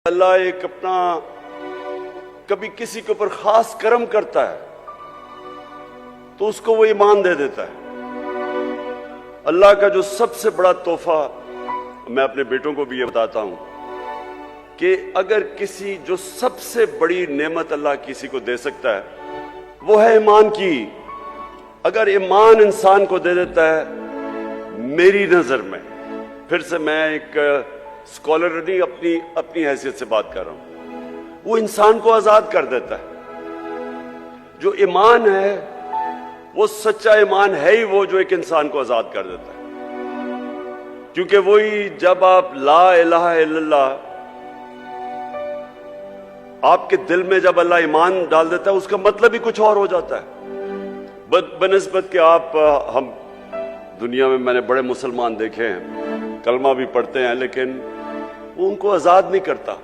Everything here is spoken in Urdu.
اللہ ایک اپنا کبھی کسی کے اوپر خاص کرم کرتا ہے تو اس کو وہ ایمان دے دیتا ہے۔ اللہ کا جو سب سے بڑا تحفہ، میں اپنے بیٹوں کو بھی یہ بتاتا ہوں کہ اگر کسی جو سب سے بڑی نعمت اللہ کسی کو دے سکتا ہے وہ ہے ایمان کی۔ اگر ایمان انسان کو دے دیتا ہے، میری نظر میں، پھر سے میں ایک اسکالر نہیں اپنی حیثیت سے بات کر رہا ہوں، وہ انسان کو آزاد کر دیتا ہے۔ جو ایمان ہے وہ سچا ایمان ہے ہی وہ جو ایک انسان کو آزاد کر دیتا ہے، کیونکہ وہی جب آپ لا الہ الا اللہ آپ کے دل میں جب اللہ ایمان ڈال دیتا ہے اس کا مطلب ہی کچھ اور ہو جاتا ہے، بنسبت کہ ہم دنیا میں نے بڑے مسلمان دیکھے ہیں، کلمہ بھی پڑھتے ہیں، لیکن وہ ان کو آزاد نہیں کرتا۔